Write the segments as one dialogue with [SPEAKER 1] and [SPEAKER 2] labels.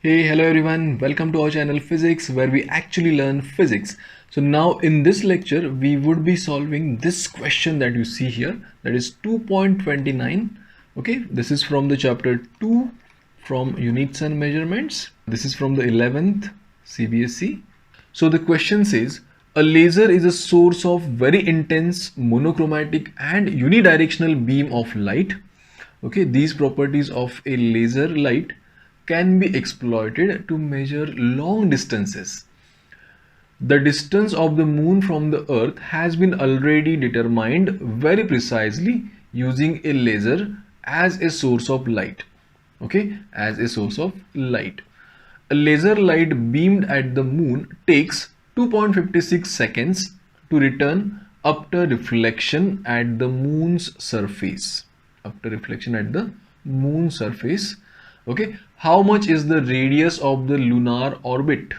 [SPEAKER 1] Hey, hello everyone. Welcome to our channel Physics, where we actually learn physics. So now in this lecture, we would be solving this question that you see here, that is 2.29. Okay, this is from the chapter 2 from Units and Measurements. This is from the 11th CBSE. So the question says, a laser is a source of very intense monochromatic and unidirectional beam of light. Okay, these properties of a laser light can be exploited to measure long distances. The distance of the moon from the earth has been already determined very precisely using a laser as a source of light. Okay, as a source of light. A laser light beamed at the moon takes 2.56 seconds to return after reflection at the moon's surface. After reflection at the moon's surface. Okay, how much is the radius of the lunar orbit?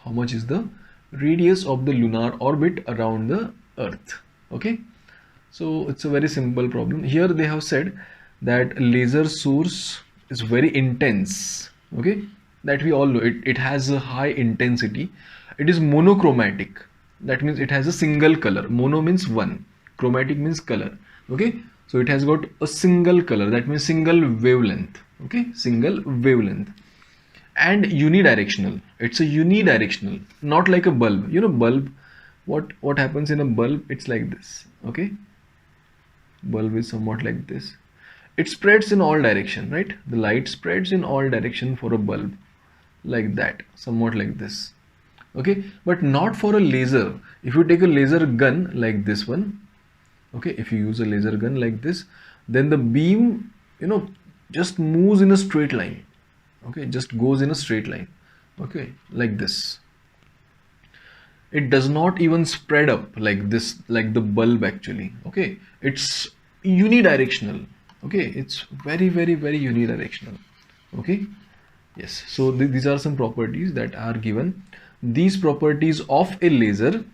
[SPEAKER 1] How much is the radius of the lunar orbit around the earth? Okay, so it's a very simple problem. Here they have said that laser source is very intense. Okay, that we all know. It has a high intensity. It is monochromatic. That means it has a single color. Mono means one, chromatic means color. Okay, so it has got a single color. That means single wavelength. Okay, single wavelength. And unidirectional. It's a unidirectional, not like a bulb. You know, bulb, what happens in a bulb? It's like this. Okay, bulb is somewhat like this. It spreads in all direction, right? The light spreads in all direction for a bulb, like that, somewhat like this. Okay, but not for a laser. If you take a laser gun like this one, okay, if you use a laser gun like this, then the beam, just moves in a straight line. Okay, just goes in a straight line. Okay, like this. It does not even spread up like this, like the bulb actually. Okay, it's unidirectional. Okay, it's very unidirectional. Okay, yes, so these are some properties that are given. These properties of a laser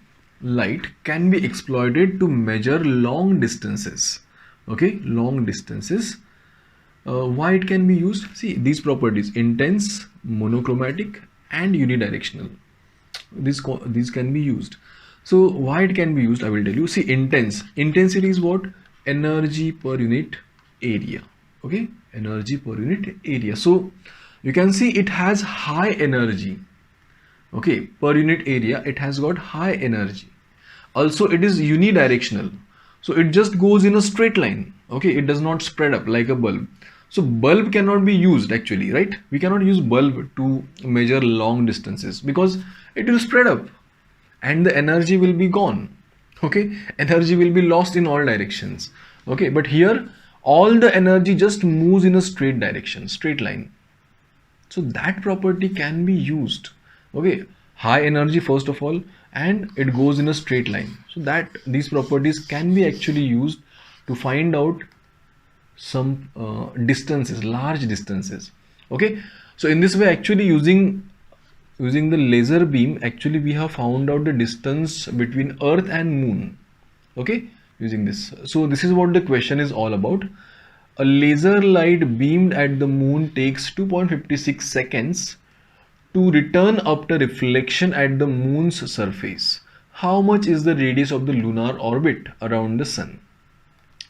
[SPEAKER 1] light can be exploited to measure long distances. Okay, long distances. Why it can be used? See, these properties: intense, monochromatic and unidirectional. These can be used. So why it can be used, I will tell you. See, intensity is what? Energy per unit area. Okay, energy per unit area. So you can see it has high energy. Okay, per unit area it has got high energy. Also it is unidirectional, so it just goes in a straight line. Okay, it does not spread up like a bulb. So bulb cannot be used actually, right? We cannot use bulb to measure long distances because it will spread up and the energy will be gone. Okay, energy will be lost in all directions. Okay, but here all the energy just moves in a straight direction, straight line. So that property can be used. Okay, high energy first of all, and it goes in a straight line. So that these properties can be actually used to find out some distances, large distances. Okay, so in this way, actually using the laser beam, actually we have found out the distance between earth and moon. Okay, using this. So this is what the question is all about. A laser light beamed at the moon takes 2.56 seconds to return after reflection at the moon's surface. How much is the radius of the lunar orbit around the sun?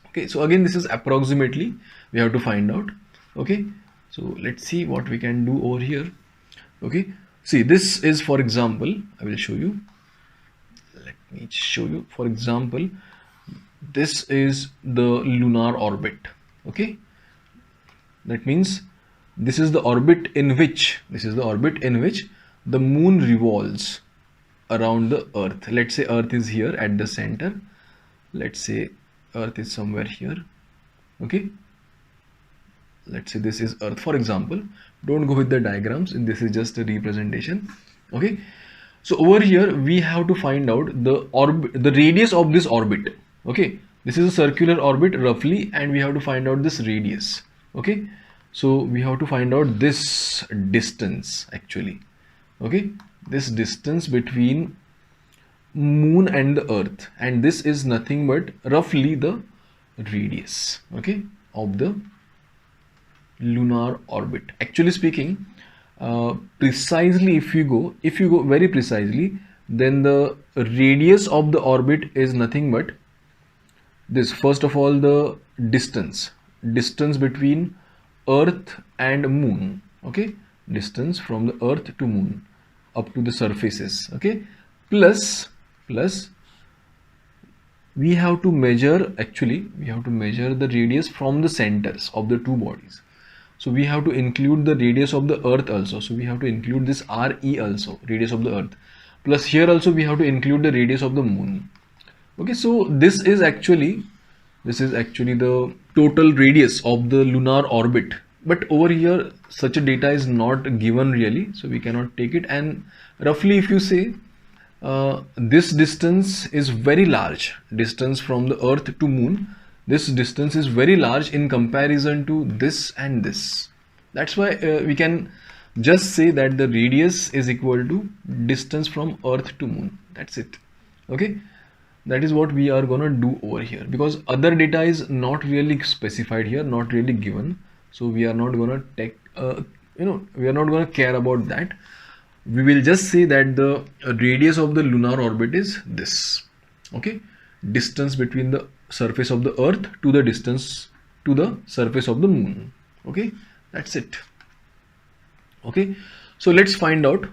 [SPEAKER 1] Okay, so again this is approximately, we have to find out. Okay, so let's see what we can do over here. Okay, see, this is, for example, I will show you. Let me show you. For example, this is the lunar orbit. Okay, that means this is the orbit in which the moon revolves around the earth. Let's say earth is here at the center. Let's say earth is somewhere here. Okay, let's say this is earth, for example. Don't go with the diagrams, and this is just a representation. Okay, so over here we have to find out the radius of this orbit. Okay, this is a circular orbit roughly, and we have to find out this radius. Okay, so we have to find out this distance actually. Okay, this distance between moon and the earth, and this is nothing but roughly the radius, okay, of the lunar orbit. Actually speaking, precisely, if you go very precisely, then the radius of the orbit is nothing but this. First of all, the distance between earth and moon. Okay, distance from the earth to moon up to the surfaces. Okay, plus we have to measure, actually we have to measure the radius from the centers of the two bodies. So we have to include the radius of the earth also. So we have to include this RE also, radius of the earth. Plus here also we have to include the radius of the moon. Okay, so this is actually the total radius of the lunar orbit. But over here such a data is not given really, so we cannot take it. And roughly if you say this distance is very large, distance from the earth to moon, this distance is very large in comparison to this and this. That's why we can just say that the radius is equal to distance from earth to moon. That's it. Okay, that is what we are gonna do over here, because other data is not really specified here, not really given. So we are not gonna take we are not gonna care about that. We will just say that the radius of the lunar orbit is this. Okay, distance between the surface of the earth to the distance to the surface of the moon. Okay, that's it. Okay, so let's find out